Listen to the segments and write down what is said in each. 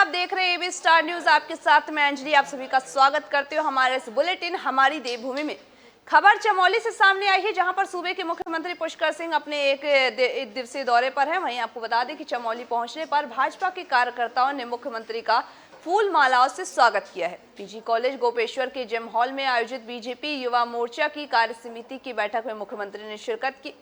आप देख रहे हैं एबी स्टार न्यूज। आपके साथ मैं अंजलि आप सभी का स्वागत करते हो हमारे इस बुलेटिन हमारी देवभूमि में। खबर चमोली से सामने आई है, जहां पर सूबे के मुख्यमंत्री पुष्कर सिंह अपने एक दिवसीय दौरे पर हैं। वहीं आपको बता दें कि चमोली पहुंचने पर भाजपा के कार्यकर्ताओं ने मुख्यमंत्री का फूल मालाओं से स्वागत किया है। पीजी कॉलेज गोपेश्वर के जिम हॉल में आयोजित बीजेपी युवा मोर्चा की कार्य समिति की बैठक में मुख्यमंत्री ने शिरकत की।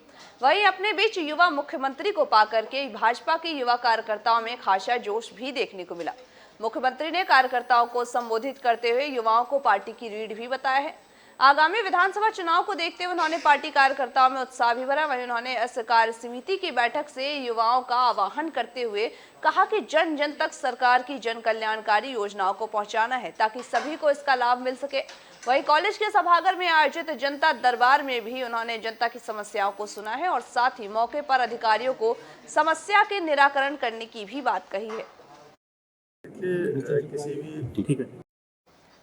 वहीं अपने बीच युवा मुख्यमंत्री को पाकर के भाजपा के युवा कार्यकर्ताओं में खासा जोश भी देखने को मिला। मुख्यमंत्री ने कार्यकर्ताओं को संबोधित करते हुए युवाओं को पार्टी की रीढ़ भी बताया है। आगामी विधानसभा चुनाव को देखते हुए उन्होंने पार्टी कार्यकर्ताओं में उत्साह भी भरा। वहीं उन्होंने इस कार्य समिति की बैठक से युवाओं का आह्वान करते हुए कहा कि जन जन तक सरकार की जन कल्याणकारी योजनाओं को पहुंचाना है ताकि सभी को इसका लाभ मिल सके। वहीं कॉलेज के सभागार में आयोजित जनता दरबार में भी उन्होंने जनता की समस्याओं को सुना है और साथ ही मौके पर अधिकारियों को समस्या के निराकरण करने की भी बात कही है।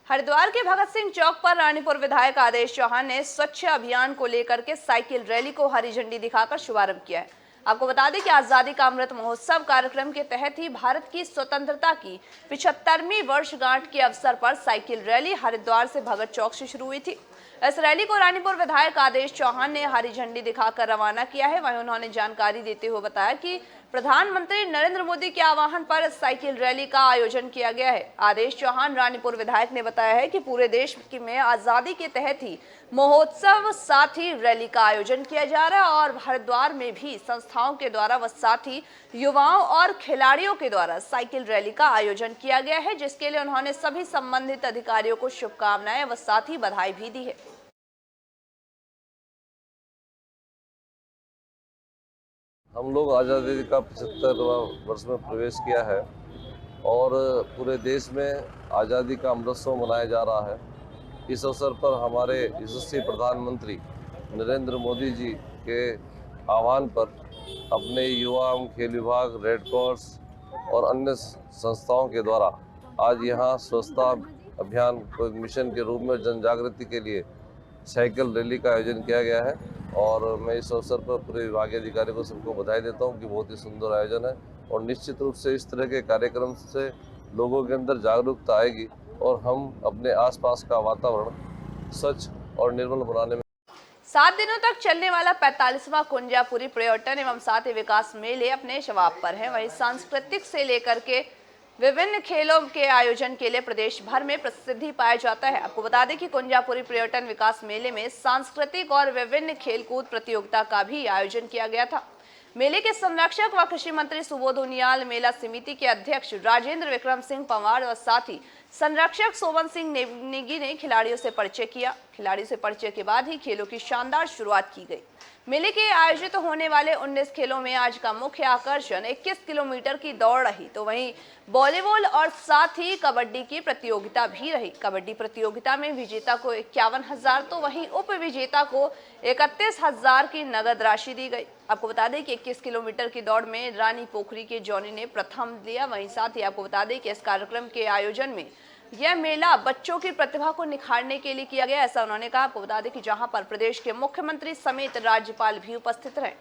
हरिद्वार के भगत सिंह चौक पर रानीपुर विधायक आदेश चौहान ने स्वच्छ अभियान को लेकर के साइकिल रैली को हरी झंडी दिखाकर शुभारंभ किया है। आपको बता दें कि आजादी का अमृत महोत्सव कार्यक्रम के तहत ही भारत की स्वतंत्रता की 75वीं वर्षगांठ के अवसर पर साइकिल रैली हरिद्वार से भगत चौक से शुरू हुई थी। इस रैली को रानीपुर विधायक आदेश चौहान ने हरी झंडी दिखाकर रवाना किया है। वहीं उन्होंने जानकारी देते हुए बताया कि प्रधानमंत्री नरेंद्र मोदी के आह्वान पर साइकिल रैली का आयोजन किया गया है। आदेश चौहान रानीपुर विधायक ने बताया है कि पूरे देश में आजादी के तहत ही महोत्सव साथ ही रैली का आयोजन किया जा रहा है और हरिद्वार में भी संस्थाओं के द्वारा व साथ ही युवाओं और खिलाड़ियों के द्वारा साइकिल रैली का आयोजन किया गया है, जिसके लिए उन्होंने सभी संबंधित अधिकारियों को शुभकामनाएं व साथ ही बधाई भी दी है। हम लोग आज़ादी का 75वां वर्ष में प्रवेश किया है और पूरे देश में आज़ादी का अमृतोत्सव मनाया जा रहा है। इस अवसर पर हमारे यशस्वी प्रधानमंत्री नरेंद्र मोदी जी के आह्वान पर अपने युवा खेल विभाग, रेड क्रॉस और अन्य संस्थाओं के द्वारा आज यहाँ स्वच्छता अभियान को मिशन के रूप में जन जागृति के लिए साइकिल रैली का आयोजन किया गया है और मैं इस अवसर पर पूरे विभागीय अधिकारियों को सबको बधाई देता हूं कि बहुत ही सुंदर आयोजन है और निश्चित रूप से इस तरह के कार्यक्रम से लोगों के अंदर जागरूकता आएगी और हम अपने आसपास का वातावरण स्वच्छ और निर्मल बनाने में 7 दिनों तक चलने वाला 45वां कुंजापुरी पर्यटन एवं साथ ही विकास मेले अपने शबाब पर है। वहीं सांस्कृतिक से लेकर के विभिन्न खेलों के आयोजन के लिए प्रदेश भर में प्रसिद्धि पाया जाता है। आपको बता दें कि कुंजापुरी पर्यटन विकास मेले में सांस्कृतिक और विभिन्न खेलकूद प्रतियोगिता का भी आयोजन किया गया था। मेले के संरक्षक व कृषि मंत्री सुबोध उनियाल, मेला समिति के अध्यक्ष राजेंद्र विक्रम सिंह पंवार और साथ ही संरक्षक सोवन सिंह नेगी ने खिलाड़ियों से परिचय किया। खिलाड़ियों से परिचय के बाद ही खेलों की शानदार शुरुआत की गई। मेले के आयोजित होने वाले 19 खेलों में आज का मुख्य आकर्षण 21 किलोमीटर की दौड़ रही, तो वहीं वॉलीबॉल और साथ ही कबड्डी की प्रतियोगिता भी रही। कबड्डी प्रतियोगिता में विजेता को 51,000 तो वहीं उप विजेता को 31,000 की नगद राशि दी गई। आपको बता दें कि 21 किलोमीटर की दौड़ में रानी पोखरी के जॉनी ने प्रथम लिया। वहीं साथ ही आपको बता दें कि इस कार्यक्रम के आयोजन में यह मेला बच्चों की प्रतिभा को निखारने के लिए किया गया, ऐसा उन्होंने कहा। आपको बता दें कि जहां पर प्रदेश के मुख्यमंत्री समेत राज्यपाल भी उपस्थित रहे।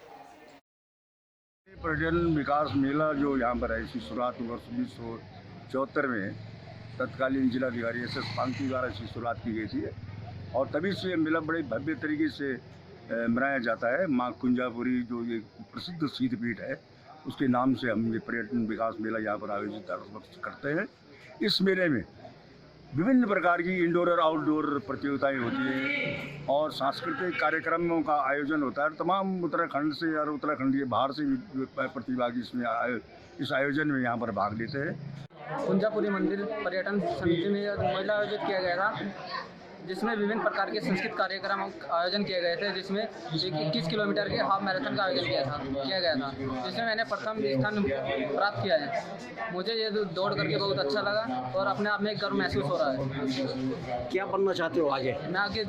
पर्यटन विकास मेला जो यहाँ पर है, इसकी शुरुआत वर्ष 1974 में तत्कालीन जिलाधिकारी SS पांकी द्वारा इसकी शुरुआत की गई थी और तभी से मेला बड़े भव्य तरीके से मनाया जाता है। माँ कुंजापुरी जो ये प्रसिद्ध सिद्धपीठ है, उसके नाम से हम ये पर्यटन विकास मेला यहाँ पर आयोजित करते हैं। इस मेले में विभिन्न प्रकार की इंडोर और आउटडोर प्रतियोगिताएं होती हैं और सांस्कृतिक कार्यक्रमों का आयोजन होता है। तमाम उत्तराखंड से और उत्तराखंड के बाहर से भी प्रतिभागी इस आयोजन में यहाँ पर भाग लेते हैं। कुंजापुरी मंदिर पर्यटन समिति में मेला आयोजित किया गया था, जिसमें विभिन्न प्रकार के सांस्कृतिक कार्यक्रम आयोजन किए गए थे, जिसमें 21 किलोमीटर के हाफ मैराथन का आयोजन किया गया था, जिसमें मैंने प्रथम स्थान प्राप्त किया है। मुझे ये दौड़ करके बहुत अच्छा लगा और अपने आप में गर्व महसूस हो रहा है। क्या बनना चाहते हो आगे? मैं आगे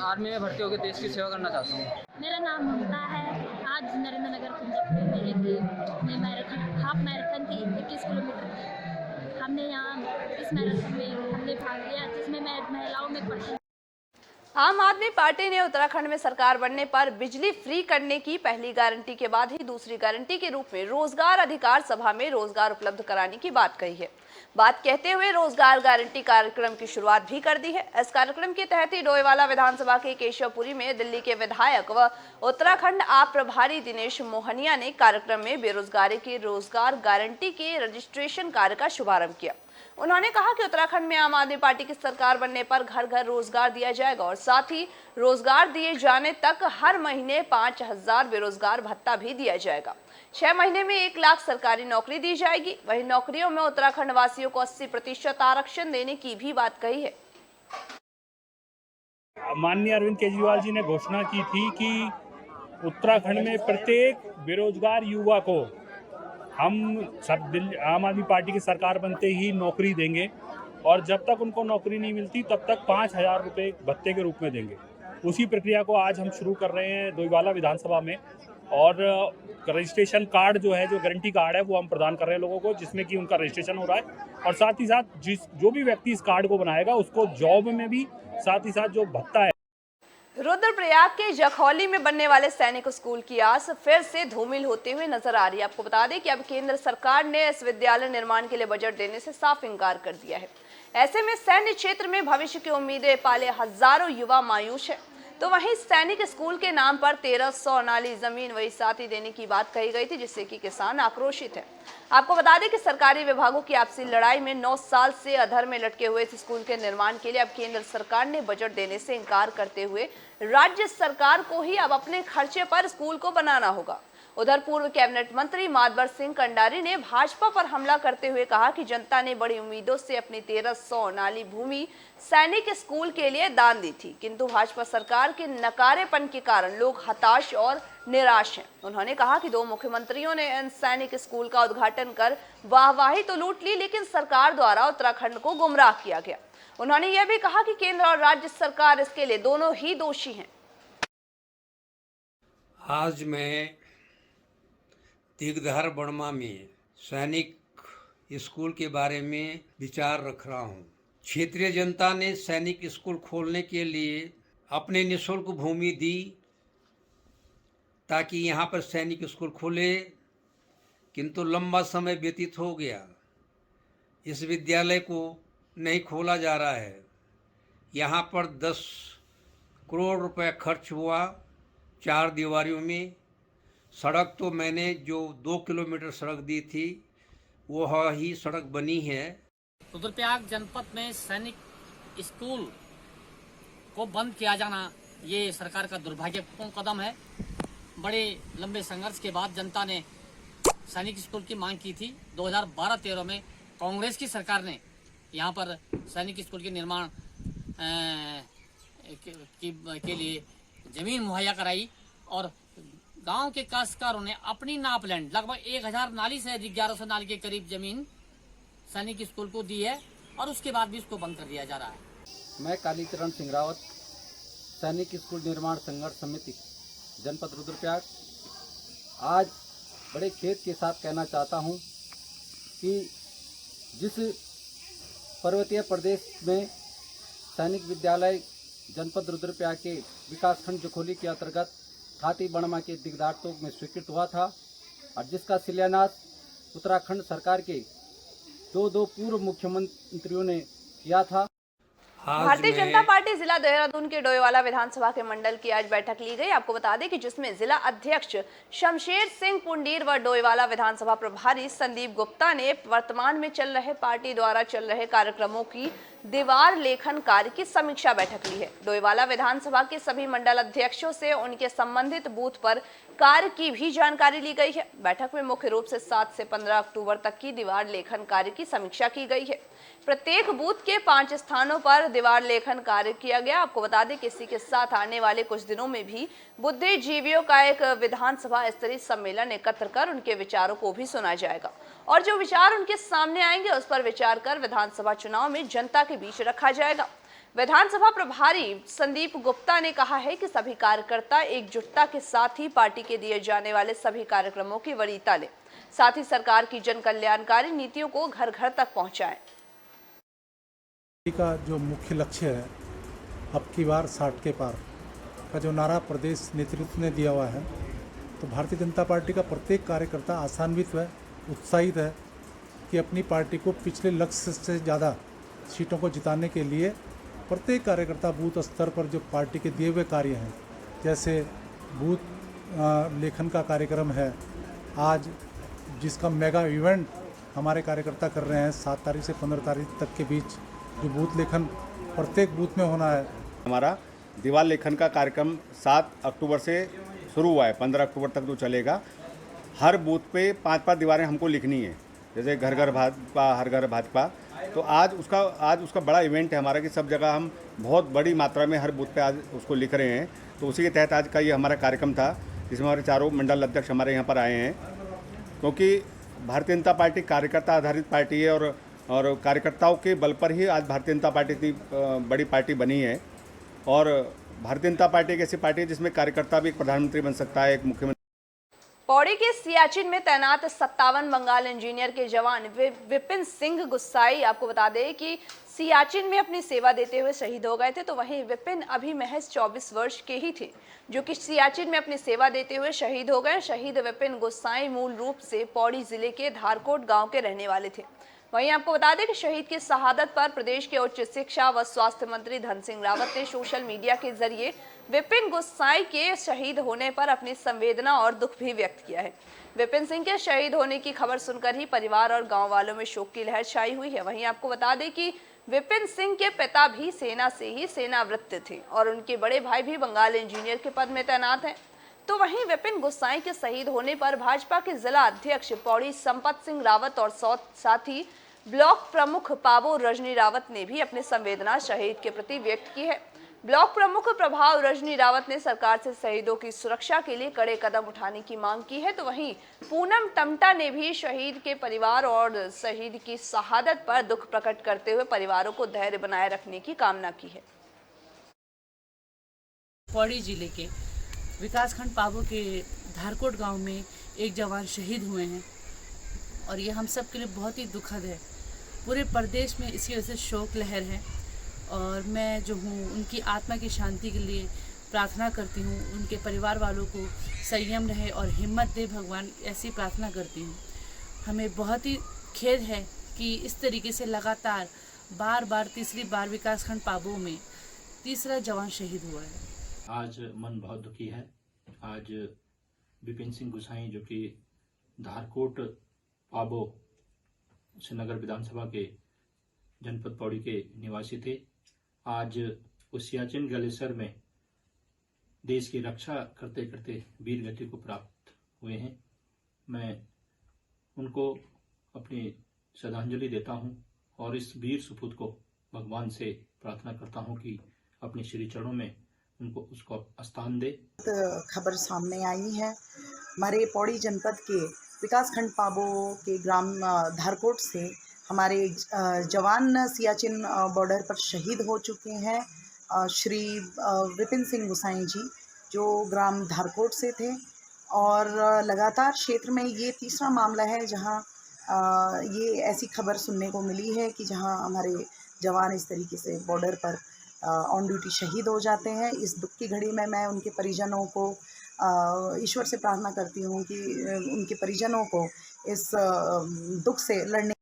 आर्मी में भर्ती होकर देश की सेवा करना चाहता हूँ। मेरा नाम ममता है। आज नरेंद्र नगर कुंजापुरी मेले की हाफ मैराथन थी 21 किलोमीटर की। हमने यहाँ इस मैराथन में हमने भाग लिया, जिसमें मैं महिलाओं में आम आदमी पार्टी ने उत्तराखंड में सरकार बनने पर बिजली फ्री करने की पहली गारंटी के बाद ही दूसरी गारंटी के रूप में रोजगार अधिकार सभा में रोजगार उपलब्ध कराने की बात कही है। बात कहते हुए रोजगार गारंटी कार्यक्रम की शुरुआत भी कर दी है। इस कार्यक्रम के तहत ही डोईवाला विधानसभा के केशवपुरी में दिल्ली के विधायक व उत्तराखंड आप प्रभारी दिनेश मोहनिया ने कार्यक्रम में बेरोजगारी की रोजगार गारंटी के रजिस्ट्रेशन कार्य का शुभारंभ किया। उन्होंने कहा कि उत्तराखंड में आम आदमी पार्टी की सरकार बनने पर घर घर रोजगार दिया जाएगा और साथ ही रोजगार दिए जाने तक हर महीने 5,000 बेरोजगार भत्ता भी दिया जाएगा। 6 महीने में 1 लाख सरकारी नौकरी दी जाएगी। वहीं नौकरियों में उत्तराखंड वासियों को 80% आरक्षण देने की भी बात कही है। माननीय अरविंद केजरीवाल जी ने घोषणा की थी कि उत्तराखंड में प्रत्येक बेरोजगार युवा को हम सब आम आदमी पार्टी की सरकार बनते ही नौकरी देंगे और जब तक उनको नौकरी नहीं मिलती तब तक 5,000 रुपये भत्ते के रूप में देंगे। उसी प्रक्रिया को आज हम शुरू कर रहे हैं डोईवाला विधानसभा में और रजिस्ट्रेशन कार्ड जो है, जो गारंटी कार्ड है, वो हम प्रदान कर रहे हैं लोगों को, जिसमें कि उनका रजिस्ट्रेशन हो रहा है और साथ ही साथ जो भी व्यक्ति इस कार्ड को बनाएगा उसको जॉब में भी साथ ही साथ जो भत्ता है। रुद्रप्रयाग के जखौली में बनने वाले सैनिक स्कूल की आस फिर से धूमिल होते हुए नजर आ रही है। आपको बता दें कि अब केंद्र सरकार ने इस विद्यालय निर्माण के लिए बजट देने से साफ इंकार कर दिया है। ऐसे में सैन्य क्षेत्र में भविष्य की उम्मीदें पाले हजारों युवा मायूस है। तो वहीं सैनिक स्कूल के नाम पर 1300 नाली जमीन वही साथ ही देने की बात कही गई थी, जिससे कि किसान आक्रोशित है। आपको बता दें कि सरकारी विभागों की आपसी लड़ाई में 9 साल से अधर में लटके हुए इस स्कूल के निर्माण के लिए अब केंद्र सरकार ने बजट देने से इंकार करते हुए राज्य सरकार को ही अब अपने खर्चे पर स्कूल को बनाना होगा। उधर पूर्व कैबिनेट मंत्री मातबर सिंह कंडारी ने भाजपा पर हमला करते हुए कहा कि जनता ने बड़ी उम्मीदों से अपनी 1300 नाली भूमि सैनिक स्कूल के लिए दान दी थी, किंतु भाजपा सरकार के नकारेपन के कारण लोग हताश और निराश हैं। उन्होंने कहा कि 2 मुख्यमंत्रियों ने इन सैनिक स्कूल का उद्घाटन कर वाहवाही तो लूट ली, लेकिन सरकार द्वारा उत्तराखंड को गुमराह किया गया। उन्होंने यह भी कहा कि केंद्र और राज्य सरकार इसके लिए दोनों ही दोषी हैं। आज मैं दिगधार बड़मा में सैनिक स्कूल के बारे में विचार रख रहा हूँ। क्षेत्रीय जनता ने सैनिक स्कूल खोलने के लिए अपने निःशुल्क भूमि दी ताकि यहाँ पर सैनिक स्कूल खोले, किंतु लंबा समय व्यतीत हो गया, इस विद्यालय को नहीं खोला जा रहा है। यहाँ पर 10 करोड़ रुपए खर्च हुआ 4 दीवारियों में। सड़क तो मैंने जो 2 किलोमीटर सड़क दी थी वो ही सड़क बनी है। रुद्रप्रयाग जनपद में सैनिक स्कूल को बंद किया जाना ये सरकार का दुर्भाग्यपूर्ण कदम है। बड़े लंबे संघर्ष के बाद जनता ने सैनिक स्कूल की मांग की थी। 2012-13 में कांग्रेस की सरकार ने यहाँ पर सैनिक स्कूल के निर्माण के लिए जमीन मुहैया कराई और गांव के काश्तकारों ने अपनी नाप लैंड लगभग 1000 नाली से अधिक 1100 नाली के करीब जमीन सैनिक स्कूल को दी है और उसके बाद भी इसको बंद कर दिया जा रहा है। मैं कालीचरण सिंह रावत, सैनिक स्कूल निर्माण संघर्ष समिति जनपद रुद्रप्रयाग, आज बड़े खेद के साथ कहना चाहता हूं कि जिस पर्वतीय प्रदेश में सैनिक विद्यालय जनपद रुद्रप्रयाग के विकासखंड जखौली के अंतर्गत खाती बड़मा के दिगदार तोक में स्वीकृत हुआ था और जिसका शिलान्यास उत्तराखंड सरकार के 2 पूर्व मुख्यमंत्रियों ने किया था। भारतीय जनता पार्टी जिला देहरादून के डोईवाला विधानसभा के मंडल की आज बैठक ली गई। आपको बता दें कि जिसमें जिला अध्यक्ष शमशेर सिंह पुंडीर व डोईवाला विधानसभा प्रभारी संदीप गुप्ता ने वर्तमान में चल रहे पार्टी द्वारा चल रहे कार्यक्रमों की दीवार लेखन कार्य की समीक्षा बैठक ली है। डोईवाला विधानसभा के सभी मंडल अध्यक्षों से उनके संबंधित बूथ पर कार्य की भी जानकारी ली गई है। बैठक में मुख्य रूप से 7 से 15 अक्टूबर तक की दीवार लेखन कार्य की समीक्षा की गई है। प्रत्येक बूथ के 5 स्थानों पर दीवार लेखन कार्य किया गया। आपको बता दें कि इसी के साथ आने वाले कुछ दिनों में भी बुद्धिजीवियों का एक विधानसभा स्तरीय सम्मेलन एकत्र कर उनके विचारों को भी सुना जाएगा और जो विचार उनके सामने आएंगे उस पर विचार कर विधानसभा चुनाव में जनता के बीच रखा जाएगा। विधानसभा प्रभारी संदीप गुप्ता ने कहा है कि सभी कार्यकर्ता एकजुटता के साथ ही पार्टी के दिए जाने वाले सभी कार्यक्रमों की वरीयता लें, साथ ही सरकार की जन कल्याणकारी नीतियों को घर घर तक पहुंचाएं। का जो मुख्य लक्ष्य है अब की बार 60 के पार का जो नारा प्रदेश नेतृत्व ने दिया हुआ है, तो भारतीय जनता पार्टी का प्रत्येक कार्यकर्ता आशान्वित है, उत्साहित है कि अपनी पार्टी को पिछले लक्ष्य से ज़्यादा सीटों को जिताने के लिए प्रत्येक कार्यकर्ता बूथ स्तर पर जो पार्टी के दिए हुए कार्य हैं, जैसे बूथ लेखन का कार्यक्रम है आज, जिसका मेगा इवेंट हमारे कार्यकर्ता कर रहे हैं 7 तारीख से 15 तारीख तक के बीच, जो बूथ लेखन प्रत्येक बूथ में होना है। हमारा दीवार लेखन का कार्यक्रम 7 अक्टूबर से शुरू हुआ है, 15 अक्टूबर तक जो चलेगा। हर बूथ पे 5-5 दीवारें हमको लिखनी है, जैसे घर घर भाजपा हर घर भाजपा। तो आज उसका बड़ा इवेंट है हमारा कि सब जगह हम बहुत बड़ी मात्रा में हर बूथ पे आज उसको लिख रहे हैं। तो उसी के तहत आज का ये हमारा कार्यक्रम था, जिसमें हमारे चारों मंडल अध्यक्ष हमारे यहाँ पर आए हैं, क्योंकि भारतीय जनता पार्टी कार्यकर्ता आधारित पार्टी है और कार्यकर्ताओं के बल पर ही आज भारतीय जनता पार्टी इतनी बड़ी पार्टी बनी है। और भारतीय जनता पार्टी एक ऐसी पार्टी है जिसमें कार्यकर्ता भी एक प्रधानमंत्री बन सकता है, एक मुख्यमंत्री। पौड़ी के सियाचिन में तैनात 57 बंगाल इंजीनियर के जवान विपिन सिंह गुस्साई, आपको बता दें कि सियाचिन में अपनी सेवा देते हुए शहीद हो गए थे। तो वहीं विपिन अभी महज 24 वर्ष के ही थे, जो कि सियाचिन में अपनी सेवा देते हुए शहीद हो गए। शहीद विपिन गुस्साई मूल रूप से पौड़ी जिले के धारकोट गांव के रहने वाले थे। वहीं आपको बता दें कि शहीद की शहादत पर प्रदेश के उच्च शिक्षा व स्वास्थ्य मंत्री धन सिंह रावत ने सोशल मीडिया के जरिए विपिन गुस्साई के शहीद होने पर अपनी संवेदना और दुख भी व्यक्त किया है। विपिन सिंह के शहीद होने की खबर सुनकर ही परिवार और गांव वालों में शोक की लहर छाई हुई है। वहीं आपको बता दें कि विपिन सिंह के पिता भी सेना से ही सेवानिवृत्त थे और उनके बड़े भाई भी बंगाल इंजीनियर के पद में तैनात हैं। तो वहीं विपिन गुस्साई के शहीद होने पर भाजपा के जिला अध्यक्ष पौड़ी संपत सिंह रावत और साथ ही ब्लॉक प्रमुख पाबो रजनी रावत ने भी अपनी संवेदना शहीद के प्रति व्यक्त की है। ब्लॉक प्रमुख प्रभाव रजनी रावत ने सरकार से शहीदों की सुरक्षा के लिए कड़े कदम उठाने की मांग की है। तो वहीं पूनम टमटा ने भी शहीद के परिवार और शहीद की शहादत पर दुख प्रकट करते हुए परिवारों को धैर्य बनाए रखने की कामना की है। पौड़ी जिले के विकासखंड पाबो के धारकोट गांव में एक जवान शहीद हुए हैं और ये हम सब के लिए बहुत ही दुखद है। पूरे प्रदेश में इसकी वजह से शोक लहर है और मैं जो हूँ उनकी आत्मा की शांति के लिए प्रार्थना करती हूँ। उनके परिवार वालों को संयम रहे और हिम्मत दे भगवान, ऐसी प्रार्थना करती हूँ। हमें बहुत ही खेद है कि इस तरीके से लगातार बार तीसरी बार विकासखंड पाबो में तीसरा जवान शहीद हुआ है। आज मन बहुत दुखी है। आज विपिन सिंह गुसाई जो कि धारकोट पाबो श्रीनगर विधानसभा के जनपद पौड़ी के निवासी थे, आज उस सियाचिन ग्लेशियर में देश की रक्षा करते करते वीर गति को प्राप्त हुए हैं। मैं उनको अपनी श्रद्धांजलि देता हूं और इस वीर सुपूत को भगवान से प्रार्थना करता हूं कि अपने श्री चरणों में उनको उसको स्थान दे। खबर सामने आई है हमारे पौड़ी जनपद के विकासखंड पाबो के ग्राम धारकोट से हमारे जवान सियाचिन बॉर्डर पर शहीद हो चुके हैं। श्री विपिन सिंह गुसाई जी जो ग्राम धारकोट से थे और लगातार क्षेत्र में ये तीसरा मामला है जहां ये ऐसी खबर सुनने को मिली है कि जहां हमारे जवान इस तरीके से बॉर्डर पर ऑन ड्यूटी शहीद हो जाते हैं। इस दुख की घड़ी में मैं उनके परिजनों को ईश्वर से प्रार्थना करती हूँ कि उनके परिजनों को इस दुख से लड़ने।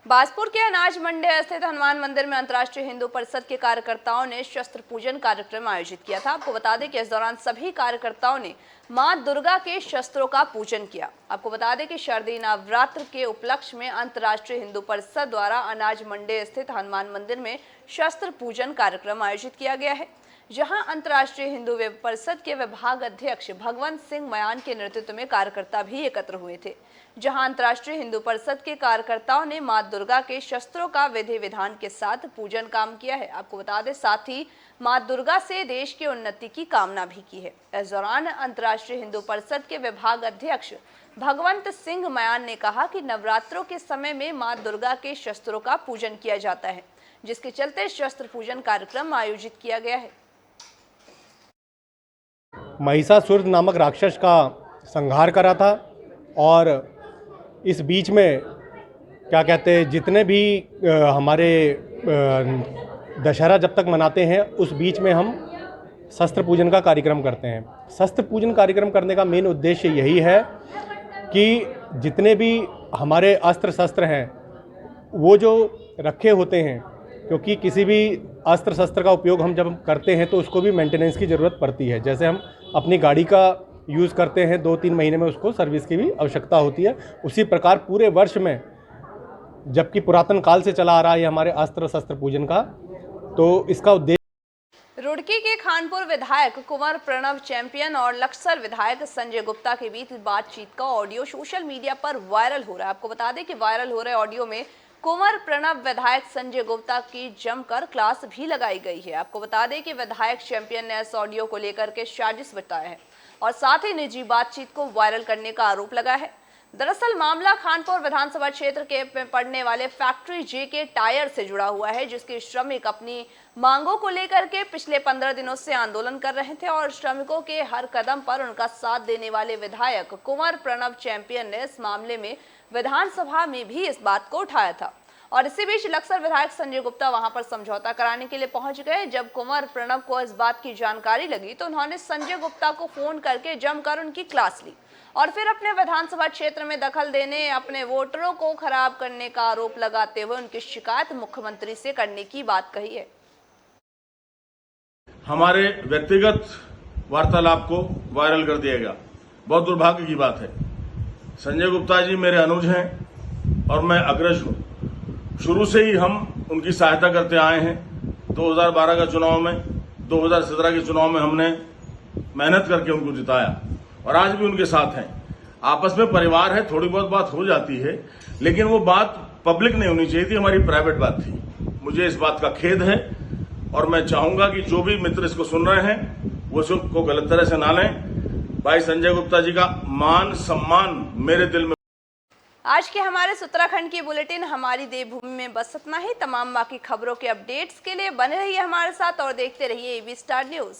बाजपुर के अनाज मंडी स्थित हनुमान मंदिर में अंतर्राष्ट्रीय हिंदू परिषद के कार्यकर्ताओं ने शस्त्र पूजन कार्यक्रम आयोजित किया था। आपको बता दें कि इस दौरान सभी कार्यकर्ताओं ने मां दुर्गा के शस्त्रों का पूजन किया। आपको बता दें कि शारदीय नवरात्र के उपलक्ष्य में अंतर्राष्ट्रीय हिंदू परिषद द्वारा अनाज मंडी स्थित हनुमान मंदिर में शस्त्र पूजन कार्यक्रम आयोजित किया गया है, जहां अंतर्राष्ट्रीय हिंदू परिषद के विभाग अध्यक्ष भगवंत सिंह मयान के नेतृत्व में कार्यकर्ता भी एकत्र हुए थे। जहां अंतर्राष्ट्रीय हिंदू परिषद के कार्यकर्ताओं ने मां दुर्गा के शस्त्रों का विधि विधान के साथ पूजन काम किया है। आपको बता दें, साथ ही मां दुर्गा से देश की उन्नति की कामना भी की है। इस दौरान अंतर्राष्ट्रीय हिंदू परिषद के विभाग अध्यक्ष भगवंत सिंह मयान ने कहा कि नवरात्रों के समय में मां दुर्गा के शस्त्रों का पूजन किया जाता है, जिसके चलते शस्त्र पूजन कार्यक्रम आयोजित किया गया है। महिषासुर नामक राक्षस का संहार करा था और इस बीच में क्या कहते हैं जितने भी हमारे दशहरा जब तक मनाते हैं उस बीच में हम शस्त्र पूजन का कार्यक्रम करते हैं। शस्त्र पूजन कार्यक्रम करने का मेन उद्देश्य यही है कि जितने भी हमारे अस्त्र शस्त्र हैं वो जो रखे होते हैं, क्योंकि किसी भी अस्त्र शस्त्र का उपयोग हम जब करते हैं तो उसको भी मेंटेनेंस की ज़रूरत पड़ती है। जैसे हम अपनी गाड़ी का यूज़ करते हैं 2-3 महीने में उसको सर्विस की भी आवश्यकता होती है, उसी प्रकार पूरे वर्ष में, जबकि पुरातन काल से चला आ रहा है हमारे अस्त्र शस्त्र पूजन का, तो इसका उद्देश्य। रुड़की के खानपुर विधायक कुंवर प्रणव चैंपियन और लक्सर विधायक संजय गुप्ता के बीच बातचीत का ऑडियो सोशल मीडिया पर वायरल हो रहा है। आपको बता दें कि वायरल हो रहे ऑडियो में कुंवर प्रणव विधायक संजय गुप्ता की जमकर क्लास भी लगाई गई है। आपको बता दें कि विधायक चैंपियन ने इस ऑडियो को लेकर के साजिश बताया है और साथ ही निजी बातचीत को वायरल करने का आरोप लगाया है। दरअसल मामला खानपुर विधानसभा क्षेत्र के पड़ने वाले फैक्ट्री जे के टायर से जुड़ा हुआ है, जिसके श्रमिक अपनी मांगों को लेकर के पिछले 15 दिनों से आंदोलन कर रहे थे और श्रमिकों के हर कदम पर उनका साथ देने वाले विधायक कुंवर प्रणव चैंपियन ने इस मामले में विधानसभा में भी इस बात को उठाया था। और इसी बीच लक्सर विधायक संजय गुप्ता वहां पर समझौता कराने के लिए पहुंच गए। जब कुंवर प्रणव को इस बात की जानकारी लगी तो उन्होंने संजय गुप्ता को फोन करके जमकर उनकी क्लास ली और फिर अपने विधानसभा क्षेत्र में दखल देने, अपने वोटरों को खराब करने का आरोप लगाते हुए उनकी शिकायत मुख्यमंत्री से करने की बात कही है। हमारे व्यक्तिगत वार्तालाप को वायरल कर दिया गया, बहुत दुर्भाग्य की बात है। संजय गुप्ता जी मेरे अनुज हैं और मैं अग्रज हूं। शुरू से ही हम उनकी सहायता करते आए हैं। 2012 का चुनाव में, 2017 के चुनाव में हमने मेहनत करके उनको जिताया और आज भी उनके साथ हैं। आपस में परिवार है, थोड़ी बहुत बात हो जाती है, लेकिन वो बात पब्लिक नहीं होनी चाहिए थी, हमारी प्राइवेट बात थी। मुझे इस बात का खेद है और मैं चाहूंगा कि जो भी मित्र इसको सुन रहे हैं वो इसको गलत तरह से ना लें। भाई संजय गुप्ता जी का मान सम्मान मेरे दिल में। आज के हमारे उत्तराखंड की बुलेटिन हमारी देवभूमि में बस इतना ही। तमाम बाकी खबरों के अपडेट्स के लिए बने रहिए हमारे साथ और देखते रहिए AB स्टार न्यूज।